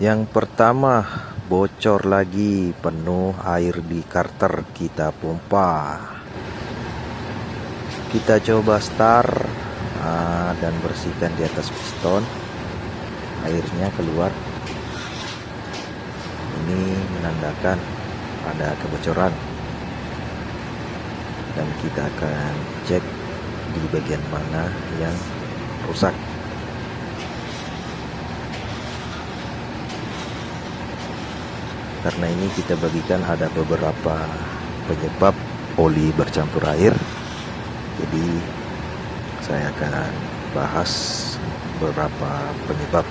Yang pertama, bocor lagi, penuh air di karter, kita pompa. Kita coba start dan bersihkan di atas piston. Airnya keluar. Ini menandakan ada kebocoran. Dan kita akan cek di bagian mana yang rusak. Karena ini kita bagikan ada beberapa penyebab oli bercampur air. Jadi saya akan bahas beberapa penyebab.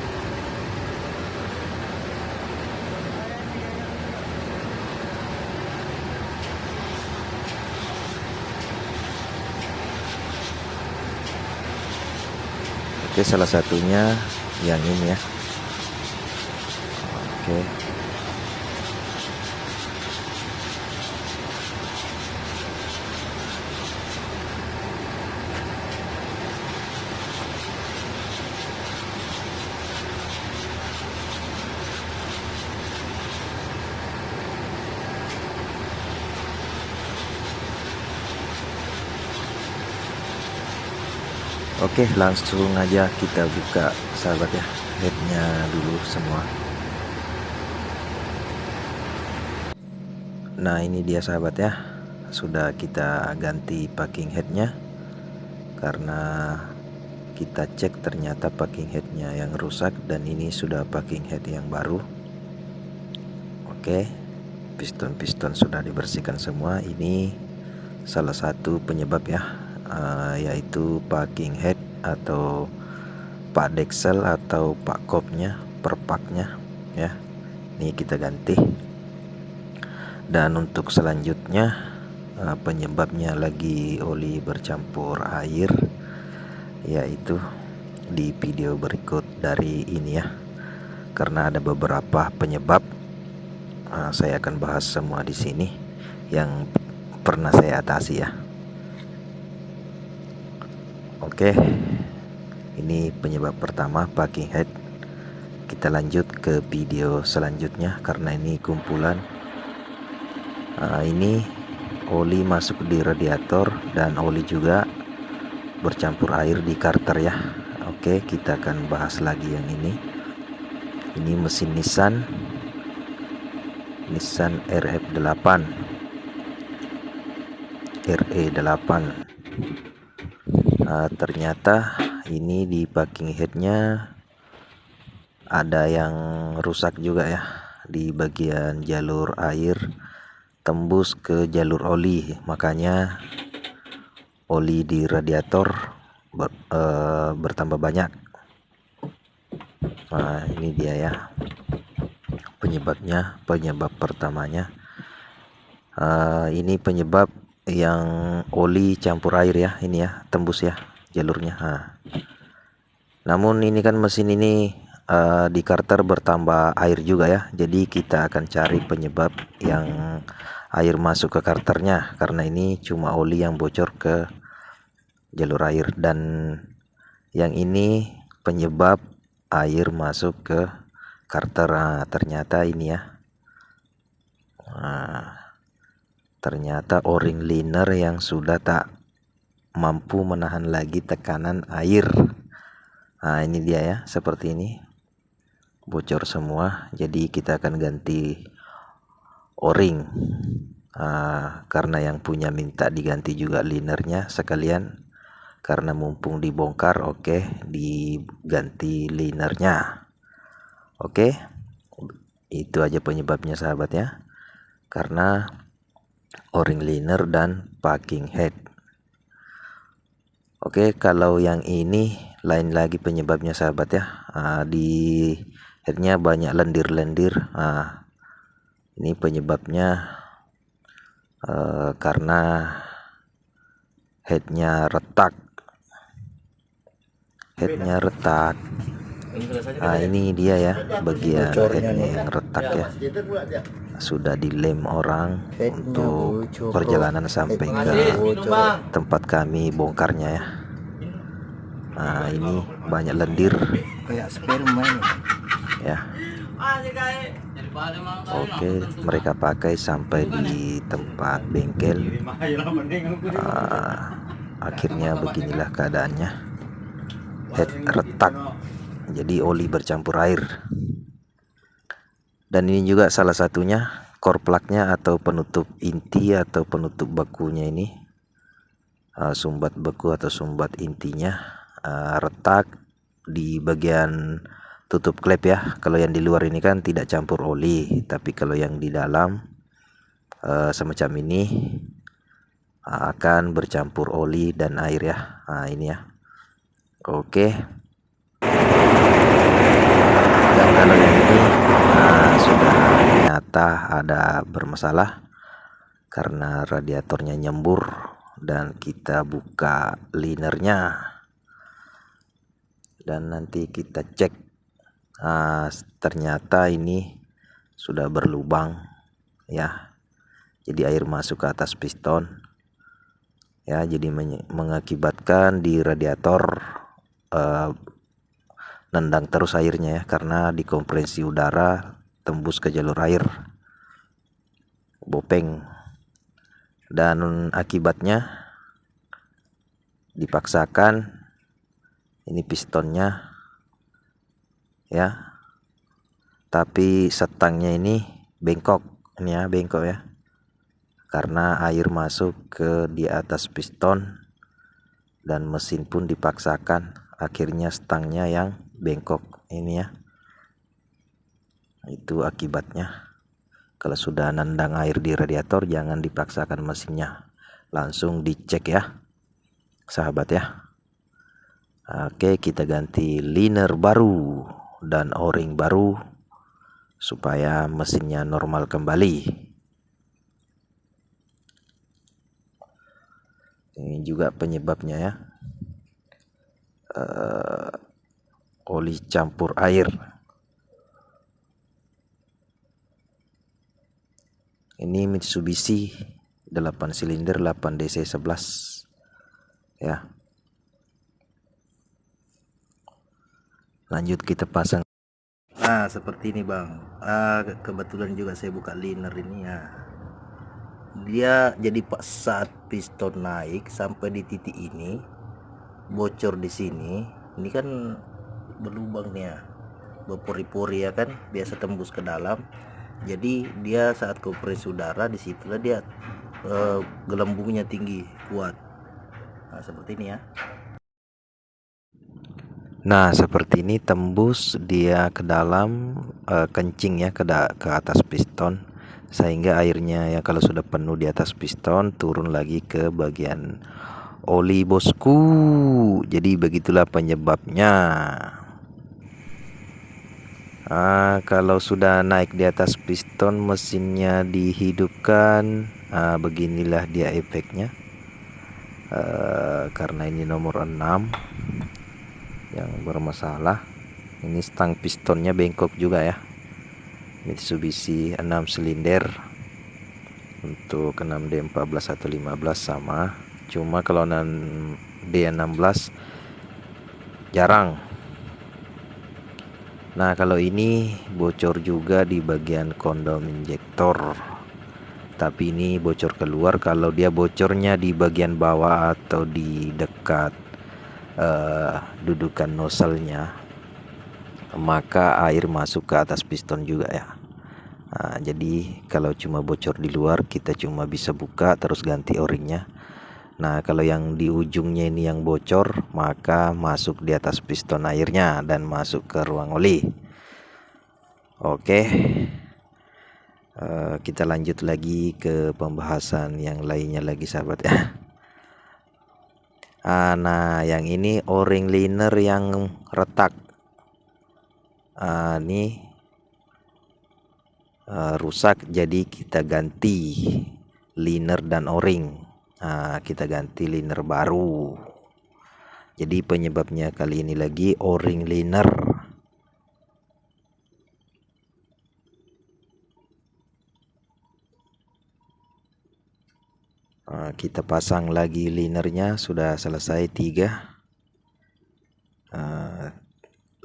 Oke, salah satunya yang ini ya. Oke. Oke, langsung aja kita buka sahabat ya, headnya dulu semua. Nah ini dia sahabat ya, sudah kita ganti packing headnya karena kita cek ternyata packing headnya yang rusak dan ini sudah packing head yang baru. Oke, piston-piston sudah dibersihkan semua. Ini salah satu penyebab ya, yaitu packing head atau pak deksel atau pak kopnya, perpaknya ya. Ini kita ganti. Dan untuk selanjutnya penyebabnya lagi oli bercampur air, yaitu di video berikut dari ini ya. Karena ada beberapa penyebab, saya akan bahas semua di sini yang pernah saya atasi ya. Oke, ini penyebab pertama, packing head. Kita lanjut ke video selanjutnya karena ini kumpulan. Ini oli masuk di radiator dan oli juga bercampur air di karter ya. Oke, kita akan bahas lagi yang ini. Ini mesin Nissan RF8 RE8. Ternyata ini di packing headnya ada yang rusak juga ya, di bagian jalur air tembus ke jalur oli, makanya oli di radiator bertambah banyak. Nah ini dia ya penyebabnya, penyebab pertamanya. Ini penyebab yang oli campur air ya, ini ya, tembus ya jalurnya. Namun ini kan mesin ini di karter bertambah air juga ya, jadi kita akan cari penyebab yang air masuk ke karternya, karena ini cuma oli yang bocor ke jalur air, dan yang ini penyebab air masuk ke karter. Ternyata ini ya, ternyata o-ring liner yang sudah tak mampu menahan lagi tekanan air. Nah ini dia ya, seperti ini, bocor semua. Jadi kita akan ganti o-ring, karena yang punya minta diganti juga linernya sekalian, karena mumpung dibongkar. Oke, diganti linernya. Oke, itu aja penyebabnya sahabat ya, karena o-ring liner dan packing head. Oke, kalau yang ini lain lagi penyebabnya sahabat ya. Di headnya banyak lendir-lendir. Ini penyebabnya karena headnya retak. Ini dia ya, bagian headnya yang retak ya, sudah dilem orang untuk perjalanan sampai ke tempat kami bongkarnya ya. Ini banyak lendir kayak sperma ini ya. Oke, mereka pakai sampai di tempat bengkel. Akhirnya beginilah keadaannya. Head retak, jadi oli bercampur air. Dan ini juga salah satunya core plug-nya atau penutup inti atau penutup bakunya ini, sumbat beku atau sumbat intinya retak di bagian tutup klep ya. Kalau yang di luar ini kan tidak campur oli, tapi kalau yang di dalam semacam ini akan bercampur oli dan air ya. Nah ini ya. Oke. Dan kalau yang ini sudah nyata ada bermasalah karena radiatornya nyembur, dan kita buka linernya dan nanti kita cek. Ternyata ini sudah berlubang ya, jadi air masuk ke atas piston ya, jadi mengakibatkan di radiator nendang terus airnya ya, karena dikompresi udara tembus ke jalur air, bopeng. Dan akibatnya dipaksakan ini pistonnya ya, tapi setangnya ini bengkok, ini ya, bengkok ya, karena air masuk ke di atas piston dan mesin pun dipaksakan, akhirnya stangnya yang bengkok ini ya. Itu akibatnya. Kalau sudah nendang air di radiator, jangan dipaksakan mesinnya, langsung dicek ya sahabat ya. Oke, kita ganti liner baru dan o-ring baru supaya mesinnya normal kembali. Ini juga penyebabnya ya, oli campur air. Ini Mitsubishi 8 silinder 8DC11 ya. Lanjut kita pasang. Nah seperti ini bang, kebetulan juga saya buka liner ini ya. Dia jadi pas saat piston naik sampai di titik ini bocor di sini. Ini kan berlubang nih ya, berpori-pori ya kan, biasa tembus ke dalam. Jadi dia saat kompresi udara disitulah dia gelembungnya tinggi kuat. Nah seperti ini ya. Nah seperti ini tembus dia ke dalam, kencing ya ke atas piston, sehingga airnya ya kalau sudah penuh di atas piston turun lagi ke bagian oli bosku. Jadi begitulah penyebabnya. Kalau sudah naik di atas piston, mesinnya dihidupkan, beginilah dia efeknya. Karena ini nomor 6 yang bermasalah. Ini stang pistonnya bengkok juga ya, Mitsubishi 6 silinder. Untuk 6D14 atau 15 sama, cuma kalau 6D16 jarang. Nah kalau ini bocor juga di bagian kondom injektor, tapi ini bocor keluar. Kalau dia bocornya di bagian bawah atau di dekat dudukan nozzle-nya, maka air masuk ke atas piston juga ya. Jadi kalau cuma bocor di luar, kita cuma bisa buka terus ganti o-ringnya. Nah kalau yang di ujungnya ini yang bocor, maka masuk di atas piston airnya dan masuk ke ruang oli. Oke, kita lanjut lagi ke pembahasan yang lainnya lagi sahabat ya. Nah yang ini o-ring liner yang retak. Ini rusak, jadi kita ganti liner dan o-ring. Kita ganti liner baru. Jadi penyebabnya kali ini lagi o-ring liner. Kita pasang lagi linernya, sudah selesai 3.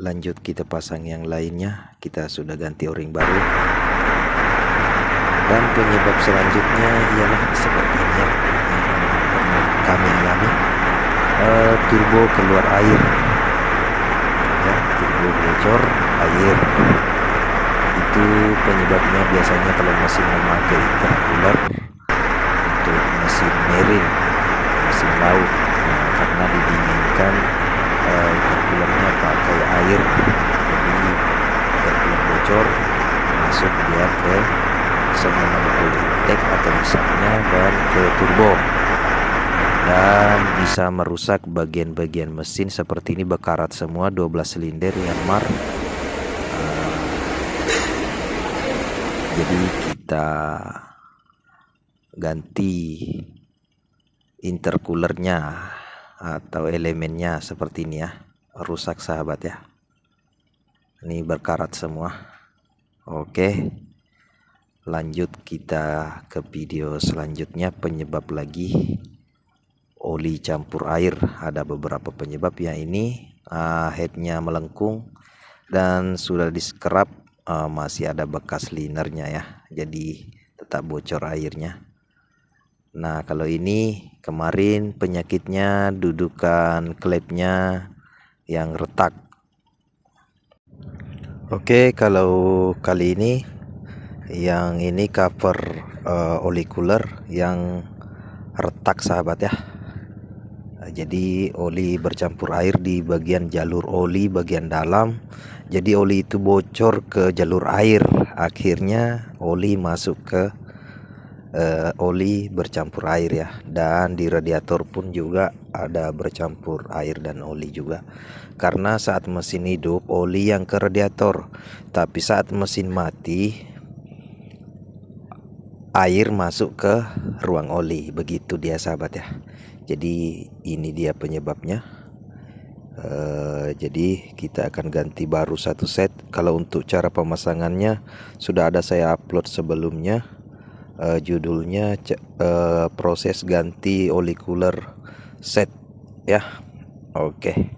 lanjut kita pasang yang lainnya. Kita sudah ganti o-ring baru, dan penyebab selanjutnya ialah seperti ini ya, yang kami alami. Turbo keluar air ya, turbo bocor air. Itu penyebabnya biasanya kalau mesin memakai intercooler untuk mesin marine, mesin laut, karena didinginkan intercoolernya pakai air, jadi intercooler bocor, masuk dia ke semua intake atau misalnya dan ke turbo, dan bisa merusak bagian-bagian mesin seperti ini, berkarat semua 12 silinder Yanmar. Jadi kita ganti intercoolernya atau elemennya seperti ini ya, rusak sahabat ya, ini berkarat semua. Oke, lanjut kita ke video selanjutnya. Penyebab lagi oli campur air, ada beberapa penyebab ya. Ini headnya melengkung dan sudah di-scrub, masih ada bekas linernya ya, jadi tetap bocor airnya. Nah kalau ini kemarin penyakitnya dudukan klepnya yang retak. Oke, kalau kali ini yang ini cover oli cooler yang retak sahabat ya. Jadi oli bercampur air di bagian jalur oli bagian dalam, jadi oli itu bocor ke jalur air, akhirnya oli masuk ke oli bercampur air ya. Dan di radiator pun juga ada bercampur air dan oli juga, karena saat mesin hidup oli yang ke radiator, tapi saat mesin mati air masuk ke ruang oli, begitu dia sahabat ya. Jadi ini dia penyebabnya. Jadi kita akan ganti baru satu set. Kalau untuk cara pemasangannya sudah ada saya upload sebelumnya, judulnya proses ganti oli cooler set ya. Oke,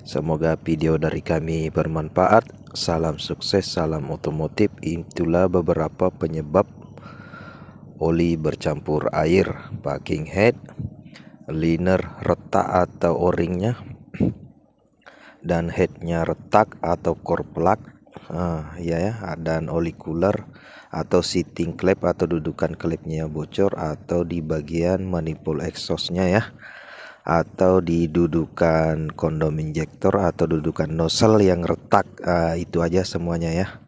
semoga video dari kami bermanfaat. Salam sukses, salam otomotif. Itulah beberapa penyebab oli bercampur air, packing head, liner retak atau o-ringnya, dan headnya retak atau core plug ya, dan oli cooler atau seating klep atau dudukan klepnya bocor, atau di bagian manifold exhaustnya ya, atau di dudukan kondom injektor atau dudukan nozzle yang retak. Itu aja semuanya ya.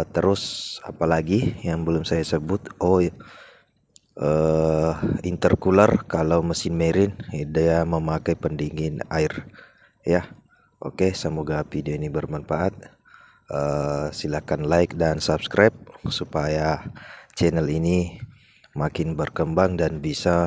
Terus apalagi yang belum saya sebut? Intercooler kalau mesin marine dia memakai pendingin air ya. Oke, semoga video ini bermanfaat. Silakan like dan subscribe supaya channel ini makin berkembang dan bisa